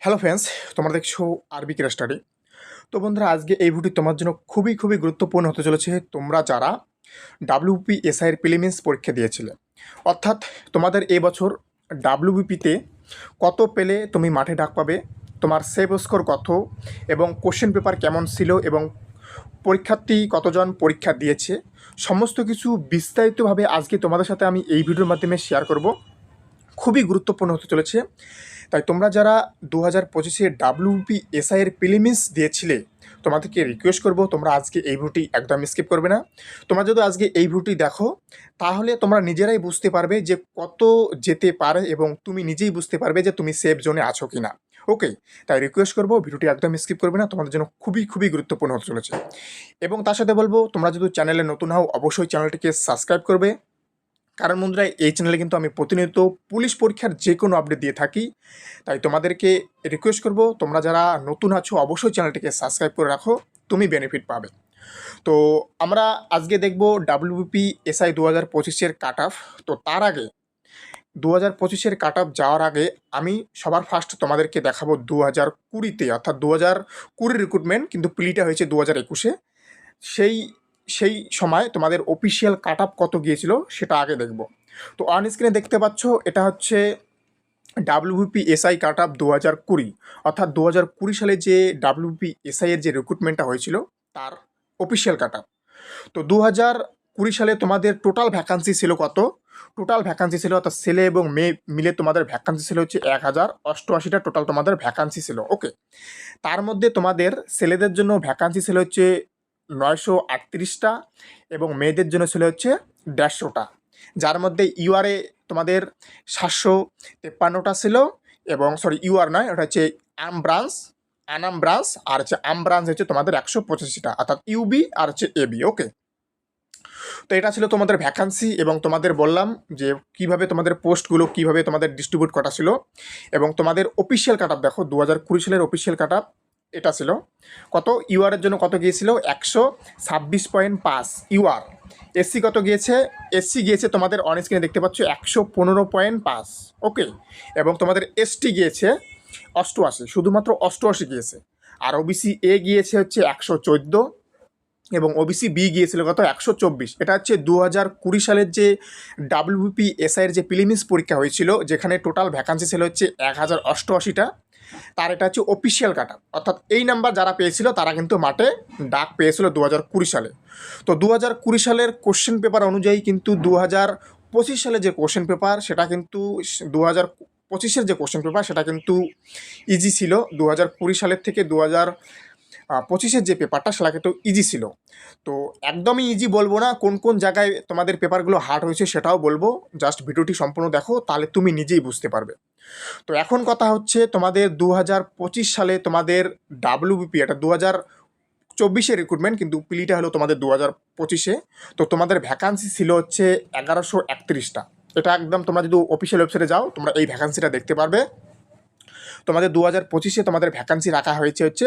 Hello friends, তোমরা দেখছো আরবি ক্লাস স্টাডি। তো বন্ধুরা, আজকে এই ভিডিও তোমার জন্য খুবই খুবই গুরুত্বপূর্ণ হতে চলেছে। তোমরা যারা ডাব্লিউপিএসআই এর প্রিলিমিনস পরীক্ষা দিয়েছিলে, অর্থাৎ তোমাদের এবছর ডাব্লিউবিপিতে কত পেলে তুমি মাঠে ডাক পাবে, তোমার সেভ স্কোর কত এবং কোশ্চেন পেপার কেমন ছিল এবং পরীক্ষার্থী কতজন পরীক্ষা দিয়েছে, সমস্ত কিছু বিস্তারিতভাবে আজকে তোমাদের সাথে আমি এই ভিডিওর মাধ্যমে শেয়ার করব। খুবই গুরুত্বপূর্ণ হতে চলেছে। তাই তোমরা যারা 2025-এ ডাব্লিউপিএসআই এর প্রিলিমিনস দিয়েছিলে, তোমাদেরকে রিকোয়েস্ট করব তোমরা আজকে এই ভিডিওটি একদম স্কিপ করবে না। তোমরা যদি আজকে এই ভিডিওটি দেখো, তাহলে তোমরা নিজেরাই বুঝতে পারবে যে কত যেতে পারে এবং তুমি নিজেই বুঝতে পারবে যে তুমি সেফ জোনে আছো কি না। ওকে, তাই রিকোয়েস্ট করবো ভিডিওটি একদম স্কিপ করবে না, তোমাদের জন্য খুবই খুবই গুরুত্বপূর্ণ হতে চলেছে। এবং তার সাথে বলবো, তোমরা যদি চ্যানেলে নতুন হও অবশ্যই চ্যানেলটিকে সাবস্ক্রাইব করবে, কারণ বন্ধুরা এই চ্যানেলে কিন্তু আমি প্রতিনিয়ত পুলিশ পরীক্ষার যে কোনো আপডেট দিয়ে থাকি। তাই তোমাদেরকে রিকোয়েস্ট করব, তোমরা যারা নতুন আছো অবশ্যই চ্যানেলটিকে সাবস্ক্রাইব করে রাখো, তুমি বেনিফিট পাবে। তো আমরা আজকে দেখব ডাব্লিউবিপিএসআই 2025-এর কাট অফ। তো তার আগে 2025-এর কাট অফ যাওয়ার আগে আমি সবার ফার্স্ট তোমাদেরকে দেখাবো 2020-তে, অর্থাৎ 2020 রিক্রুটমেন্ট, কিন্তু প্লিটা হয়েছে 2021-এ। সেই সেই সময় তোমাদের অফিসিয়াল কাট আপ কত গিয়েছিল সেটা আগে দেখব। তো অন স্ক্রিনে দেখতে পাচ্ছ, এটা হচ্ছে ডাব্লিউবিপিএসআই কাট আপ 2020, অর্থাৎ 2020 সালে যে ডাব্লিউবিপিএসআই এর যে রিক্রুটমেন্টটা হয়েছিল তার অফিসিয়াল কাট আপ। তো 2020 সালে তোমাদের টোটাল ভ্যাকান্সি ছিল কত? টোটাল ভ্যাকান্সি ছিল, অর্থাৎ ছেলে এবং মেয়ে মিলে তোমাদের ভ্যাকান্সি ছিল হচ্ছে 1088টা টোটাল তোমাদের ভ্যাকান্সি ছিল। ওকে, তার মধ্যে তোমাদের ছেলেদের জন্য ভ্যাকান্সি ছিল হচ্ছে 938টা এবং মেয়েদের জন্য ছিল হচ্ছে 150টা, যার মধ্যে ইউআরএ তোমাদের 753টা ছিল, এবং সরি ইউআর নয়, ওটা হচ্ছে আনাম ব্রাঞ্চ, আর হচ্ছে ব্রাঞ্চ হচ্ছে তোমাদের 185টা, অর্থাৎ ইউবি আর হচ্ছে এবি। ওকে, তো এটা ছিল তোমাদের ভ্যাকান্সি, এবং তোমাদের বললাম যে কিভাবে তোমাদের পোস্টগুলো কিভাবে তোমাদের ডিস্ট্রিবিউট করা ছিল। এবং তোমাদের অফিসিয়াল কাট আপ দেখো, 2020 সালের অফিসিয়াল কাট আপ এটা ছিল কত? ইউআরের জন্য কত গিয়েছিল? 126.5 ইউআর। এসসি কত গিয়েছে? এসসি গিয়েছে তোমাদের অন স্ক্রিনে দেখতে পাচ্ছ 115.5। ওকে, এবং তোমাদের এসটি গিয়েছে 88, শুধুমাত্র 88 গিয়েছে। আর ওবিসি এ গিয়েছে হচ্ছে 114, এবং ওবিসি বি গিয়েছিল কত? 124। এটা হচ্ছে 2020 সালের যে ডাব্লিউবিপিএসআই এর যে প্রিলিমিনস পরীক্ষা হয়েছিল, যেখানে টোটাল ভ্যাকান্সি ছিল হচ্ছে 1088টা, তার এটা হচ্ছে অফিসিয়াল কাট আপ। অর্থাৎ এই নাম্বার যারা পেয়েছিল তারা কিন্তু মাঠে ডাক পেয়েছিল 2020 সালে। তো 2020 সালের কোশ্চেন পেপার অনুযায়ী কিন্তু 2025 সালে যে কোশ্চেন পেপার সেটা কিন্তু 2025-এর যে কোশ্চেন পেপার সেটা কিন্তু ইজি ছিল। 2020 সালের থেকে 2025-এর যে পেপারটা সেটা কিন্তু ইজি ছিল। তো একদমই ইজি বলবো না, কোন কোন জায়গায় তোমাদের পেপারগুলো হার্ড হয়েছে সেটাও বলবো। জাস্ট ভিডিওটি সম্পূর্ণ দেখো, তাহলে তুমি নিজেই বুঝতে পারবে। তো এখন কথা হচ্ছে, তোমাদের 2025 সালে তোমাদের ডাব্লিউবিপি, এটা 2024-এর রিক্রুটমেন্ট, কিন্তু পিলিটা হলো তোমাদের 2025-এ। তো তোমাদের ভ্যাকান্সি ছিল হচ্ছে 1131টা। এটা একদম তোমরা যদি অফিসিয়াল ওয়েবসাইটে যাও তোমরা এই ভ্যাকান্সিটা দেখতে পারবে। তোমাদের 2025-এ তোমাদের ভ্যাকান্সি রাখা হয়েছে হচ্ছে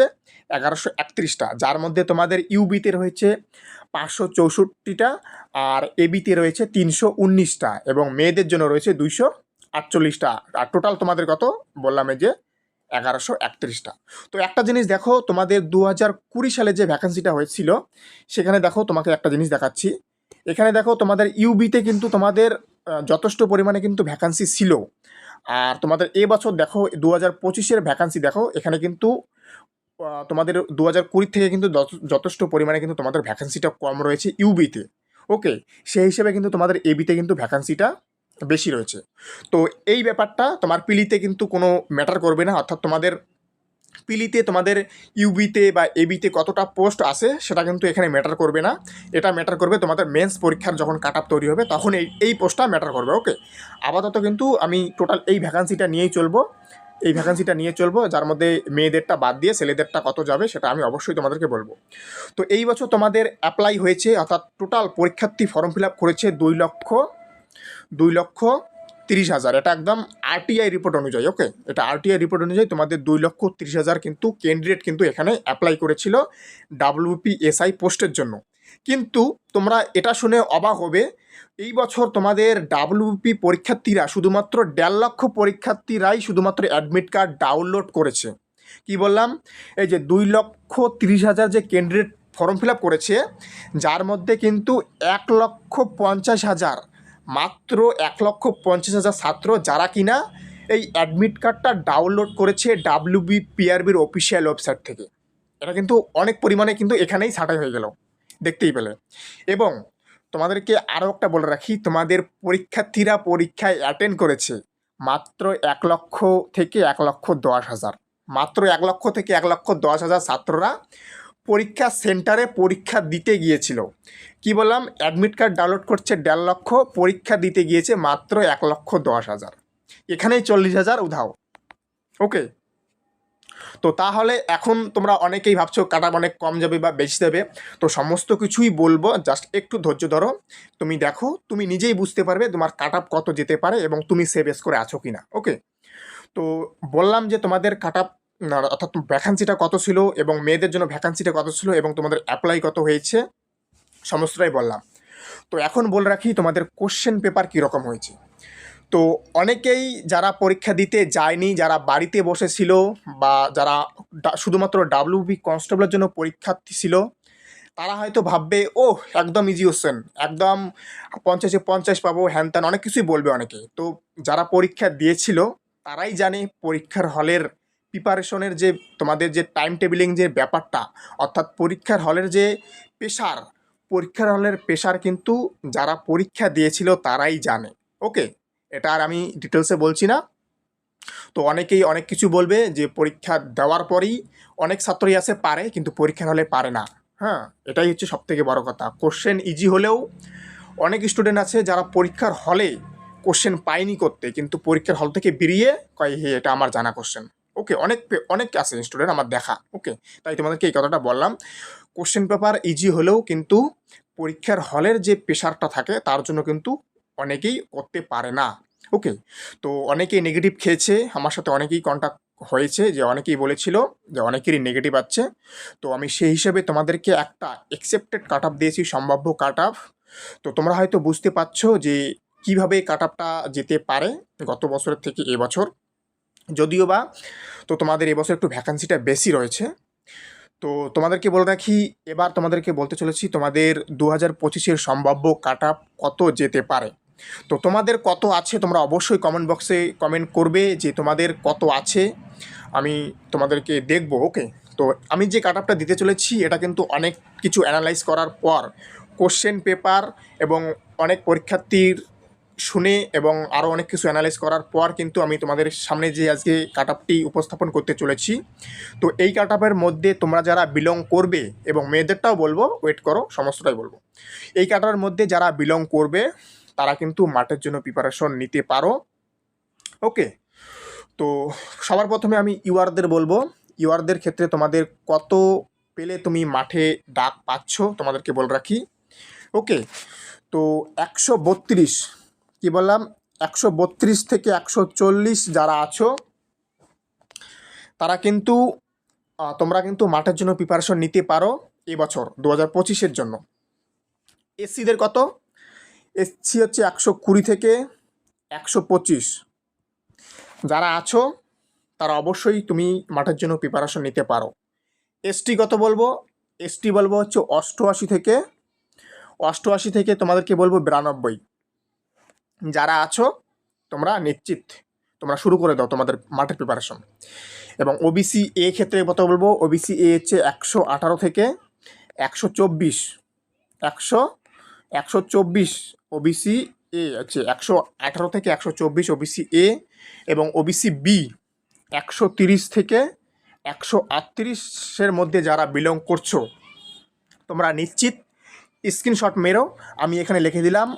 1131টা, যার মধ্যে তোমাদের ইউবিতে রয়েছে 564টা, আর এবিতে রয়েছে 319টা, এবং মেয়েদের জন্য রয়েছে 248টা। আর টোটাল তোমাদের কত বললাম, এই যে 1131টা। তো একটা জিনিস দেখো, তোমাদের 2020 সালে যে ভ্যাকান্সিটা হয়েছিল সেখানে দেখো, তোমাকে একটা জিনিস দেখাচ্ছি। এখানে দেখো তোমাদের ইউবিতে কিন্তু তোমাদের যথেষ্ট পরিমাণে কিন্তু ভ্যাকান্সি ছিল। আর তোমাদের এবছর দেখো 2025-এর ভ্যাকান্সি দেখো, এখানে কিন্তু তোমাদের 2020 থেকে কিন্তু যথেষ্ট পরিমাণে কিন্তু তোমাদের ভ্যাকান্সিটা কম রয়েছে ইউবিতে। ওকে, সেই হিসেবে কিন্তু তোমাদের এবিতে কিন্তু ভ্যাকান্সিটা বেশি রয়েছে। তো এই ব্যাপারটা তোমার পিলিতে কিন্তু কোনো ম্যাটার করবে না, অর্থাৎ তোমাদের পিলিতে তোমাদের ইউবিতে বা এবিতে কতটা পোস্ট আসে সেটা কিন্তু এখানে ম্যাটার করবে না। এটা ম্যাটার করবে তোমাদের মেন্স পরীক্ষার যখন কাট আপ তৈরি হবে তখন এই পোস্টটা ম্যাটার করবে। ওকে, আপাতত কিন্তু আমি টোটাল এই ভ্যাকান্সিটা নিয়েই চলবো, যার মধ্যে মেয়েদেরটা বাদ দিয়ে ছেলেদেরটা কত যাবে সেটা আমি অবশ্যই তোমাদেরকে বলবো। তো এই বছর তোমাদের অ্যাপ্লাই হয়েছে, অর্থাৎ টোটাল পরীক্ষার্থী ফর্ম ফিল আপ করেছে 2,30,000। এটা একদম আরটিআই রিপোর্ট অনুযায়ী। ওকে, এটা আরটিআই রিপোর্ট অনুযায়ী তোমাদের 2,30,000 কিন্তু ক্যান্ডিডেট কিন্তু এখানে অ্যাপ্লাই করেছিল ডাব্লিউপিএসআই পোস্টের জন্য। কিন্তু তোমরা এটা শুনে অবাক হবে, এই বছর তোমাদের ডাব্লিউপি পরীক্ষার্থীরা শুধুমাত্র 1.5 লক্ষ পরীক্ষার্থীরাই শুধুমাত্র অ্যাডমিট কার্ড ডাউনলোড করেছে। কি বললাম? এই যে 2,30,000 যে ক্যান্ডিডেট ফর্ম ফিল আপ করেছে, যার মধ্যে কিন্তু 1,50,000, মাত্র 1,50,000 ছাত্র যারা কিনা এই অ্যাডমিট কার্ডটা ডাউনলোড করেছে ডাব্লিউবিপিআরবির অফিসিয়াল ওয়েবসাইট থেকে। এটা কিন্তু অনেক পরিমাণে কিন্তু এখানেই ছাঁটাই হয়ে গেল, দেখতেই পেলে। এবং তোমাদেরকে আরও একটা বলে রাখি, তোমাদের পরীক্ষার্থীরা পরীক্ষায় অ্যাটেন্ড করেছে মাত্র 1 লক্ষ থেকে 1,10,000, মাত্র 1 লক্ষ থেকে 1,10,000 ছাত্ররা পরীক্ষা সেন্টারে পরীক্ষা দিতে গিয়েছিল। কি বললাম? অ্যাডমিট কার্ড ডাউনলোড করছে 1.5 লক্ষ, পরীক্ষা দিতে গিয়েছে মাত্র 1,10,000, এখানেই 40,000 উধাও। ওকে, তো তাহলে এখন তোমরা অনেকেই ভাবছো কাট অফ অনেক কম যাবে বা বেশি যাবে, তো সমস্ত কিছুই বলবো, জাস্ট একটু ধৈর্য ধরো। তুমি দেখো, তুমি নিজেই বুঝতে পারবে তোমার কাট অফ কত যেতে পারে এবং তুমি সেভ করে আছো কিনা। ওকে, তো বললাম যে তোমাদের কাট অফ অর্থাৎ ভ্যাকান্সিটা কত ছিল এবং মেয়েদের জন্য ভ্যাকান্সিটা কত ছিল এবং তোমাদের অ্যাপ্লাই কত হয়েছে, সমস্তটাই বললাম। তো এখন বলে রাখি তোমাদের কোশ্চেন পেপার কীরকম হয়েছে। তো অনেকেই যারা পরীক্ষা দিতে যায়নি, যারা বাড়িতে বসেছিল বা যারা শুধুমাত্র ডাব্লিউবি কনস্টেবলের জন্য পরীক্ষার্থী ছিল, তারা হয়তো ভাববে ও একদম ইজি কোশ্চেন, একদম 50-50 পাবো, হ্যান ত্যান অনেক কিছুই বলবে অনেকে। তো যারা পরীক্ষা দিয়েছিল তারাই জানে পরীক্ষার হলের প্রিপারেশনের যে তোমাদের যে টাইম টেবিলিং যে ব্যাপারটা, অর্থাৎ পরীক্ষার হলের যে প্রেশার, পরীক্ষার হলের প্রেশার কিন্তু যারা পরীক্ষা দিয়েছিল তারাই জানে। ওকে, এটা আর আমি ডিটেলসে বলছি না। তো অনেকেই অনেক কিছু বলবে যে পরীক্ষা দেওয়ার পরেই অনেক ছাত্রই আছে পারে, কিন্তু পরীক্ষার হলে পারে না। হ্যাঁ, এটাই হচ্ছে সবথেকে বড় কথা। কোশ্চেন ইজি হলেও অনেক স্টুডেন্ট আছে যারা পরীক্ষার হলে কোশ্চেন পায়নি করতে, কিন্তু পরীক্ষার হল থেকে বেরিয়ে কয় হে এটা আমার জানা কোশ্চেন। ওকে, অনেক আছে স্টুডেন্ট আমার দেখা। ওকে, তাই তোমাদেরকে এই কথাটা বললাম। কোশ্চেন পেপার ইজি হলেও কিন্তু পরীক্ষার হলের যে প্রেশারটা থাকে তার জন্য কিন্তু অনেকেই করতে পারে না। ওকে, তো অনেকেই নেগেটিভ খেয়েছে, আমার সাথে অনেকেই কন্ট্যাক্ট হয়েছে যে অনেকেই বলেছিল যে অনেকেরই নেগেটিভ আছে। তো আমি সেই হিসেবে তোমাদেরকে একটা অ্যাকসেপ্টেড কাট অফ দিয়েছি, সম্ভাব্য কাট অফ। তো তোমরা হয়তো বুঝতে পারছো যে কীভাবে কাট অফটা যেতে পারে গত বছরের থেকে এবছর, যদিও বা তো তোমাদের এবছর একটু ভ্যাকান্সিটা বেশি রয়েছে। তো তোমাদেরকে বলে রাখি, এবার তোমাদেরকে বলতে চলেছি তোমাদের 2025-এর সম্ভাব্য কাট অফ কত যেতে পারে। তো তোমাদের কত আছে তোমরা অবশ্যই কমেন্ট বক্সে কমেন্ট করবে যে তোমাদের কত আছে, আমি তোমাদেরকে দেখব। ওকে, তো আমি যে কাট অফটা দিতে চলেছি এটা কিন্তু অনেক কিছু অ্যানালাইজ করার পর, কোশ্চেন পেপার এবং অনেক পরীক্ষার্থীর শুনে এবং আরও অনেক কিছু অ্যানালাইজ করার পর কিন্তু আমি তোমাদের সামনে যে আজকে কাট অফটি উপস্থাপন করতে চলেছি। তো এই কাট অফের মধ্যে তোমরা যারা বিলং করবে, এবং মেয়েদেরটাও বলবো, ওয়েট করো, সমস্তটাই বলবো, এই কাট অফের মধ্যে যারা বিলং করবে তারা কিন্তু মাঠের জন্য প্রিপারেশন নিতে পারো। ওকে, তো সবার প্রথমে আমি ইউআরদের বলবো। ইউআরদের ক্ষেত্রে তোমাদের কত পেলে তুমি মাঠে ডাক পাচ্ছ তোমাদেরকে বলে রাখি। ওকে, তো 132, কি বললাম, 132 থেকে 140 যারা আছো তারা কিন্তু তোমরা কিন্তু মাঠের জন্য প্রিপারেশন নিতে পারো এবছর 2025-এর জন্য। এসসিদের কত? এসসি হচ্ছে 120 থেকে 125 যারা আছো তারা অবশ্যই তুমি মাঠের জন্য প্রিপারেশন নিতে পারো। এসটি কত বলবো? এসটি বলবো হচ্ছে 88 থেকে তোমাদেরকে বলবো 92। যারা আছো তোমরা নিশ্চিত তোমরা শুরু করে দাও তোমাদের মাঠের প্রিপারেশন। এবং ওবিসি এ ক্ষেত্রে কত বলবো? ওবিসি এ হচ্ছে 118 থেকে 124, 124 ওবিসি এ হচ্ছে 118 থেকে 124 ওবিসি এ, এবং ওবিসি বি 130 থেকে 138-এর মধ্যে যারা বিলং করছো তোমরা নিশ্চিত স্ক্রিনশট মেরো। আমি এখানে লিখে দিলাম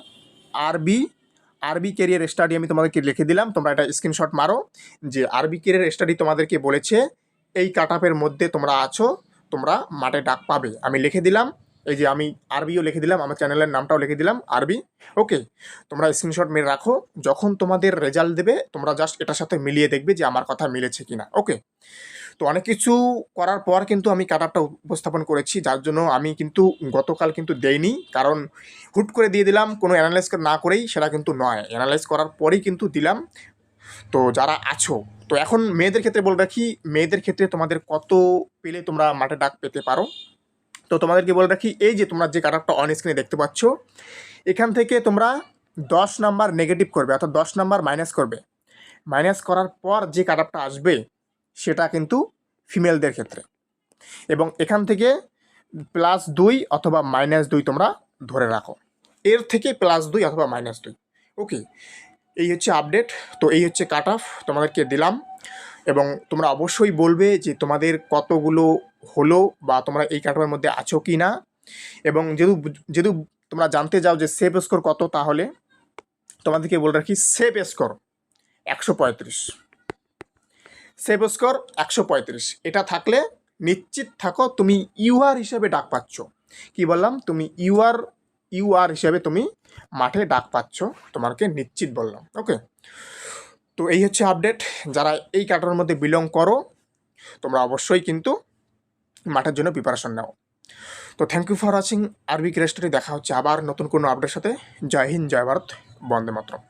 আরবি ক্যারিয়ার স্টাডি, আমি তোমাদেরকে লিখে দিলাম, তোমরা এটা স্ক্রিনশট মারো যে আরবি ক্যারিয়ার স্টাডি তোমাদেরকে বলেছে এই কাট অফের মধ্যে তোমরা আছো, তোমরা মাঠে ডাক পাবে। আমি লিখে দিলাম এই যে আমি আরবিও লিখে দিলাম, আমার চ্যানেলের নামটাও লিখে দিলাম আরবি। ওকে, তোমরা স্ক্রিনশট মেরে রাখো, যখন তোমাদের রেজাল্ট দেবে তোমরা জাস্ট এটার সাথে মিলিয়ে দেখবে যে আমার কথা মিলেছে কিনা। ওকে, তো অনেক কিছু করার পর কিন্তু আমি কাট আপটা উপস্থাপন করেছি, যার জন্য আমি কিন্তু গতকাল কিন্তু দেইনি, কারণ হুট করে দিয়ে দিলাম কোনো অ্যানালাইজ না করেই, সেটা কিন্তু নয়, অ্যানালাইজ করার পরেই কিন্তু দিলাম। তো যারা আছো, তো এখন মেয়েদের ক্ষেত্রে বলে রাখি, মেয়েদের ক্ষেত্রে তোমাদের কত পেলে তোমরা মাঠে ডাক পেতে পারো। তো তোমাদেরকে বলে রাখি, এই যে তোমরা যে কাট আপটা অন স্ক্রিনে দেখতে পাচ্ছ, এখান থেকে তোমরা 10 নাম্বার নেগেটিভ করবে, অর্থাৎ 10 নাম্বার মাইনাস করবে। মাইনাস করার পর যে কাট আপটা আসবে সেটা কিন্তু ফিমেলদের ক্ষেত্রে, এবং এখান থেকে +2 অথবা -2 তোমরা ধরে রাখো, এর থেকে +2 অথবা -2। ওকে, এই হচ্ছে আপডেট। তো এই হচ্ছে কাট অফ তোমাদেরকে দিলাম, এবং তোমরা অবশ্যই বলবে যে তোমাদের কতগুলো হলো, বা তোমরা এই কাট অফের মধ্যে আছো কি না। এবং যেহেতু যেহেতু তোমরা জানতে যাও যে সেভ স্কোর কত, তাহলে তোমাদেরকে বলে রাখি সেভ স্কোর 135, সেভ স্কোর 135, এটা থাকলে নিশ্চিত থাকো তুমি ইউআর হিসেবে ডাক পাচ্ছ। কি বললাম, তুমি ইউআর হিসেবে তুমি মাঠে ডাক পাচ্ছ, তোমাকে নিশ্চিত বললাম। ওকে, তো এই হচ্ছে আপডেট। যারা এই ক্যাটাগরির মধ্যে বিলং করো, তোমরা অবশ্যই কিন্তু মাঠের জন্য প্রিপারেশন নাও। তো থ্যাংক ইউ ফর ওয়াচিং আরবি ক্রেস্টারে। দেখা হচ্ছে আবার নতুন কোনো আপডেটের সাথে। জয় হিন্দ, জয় ভারত, বন্দে মাতরম।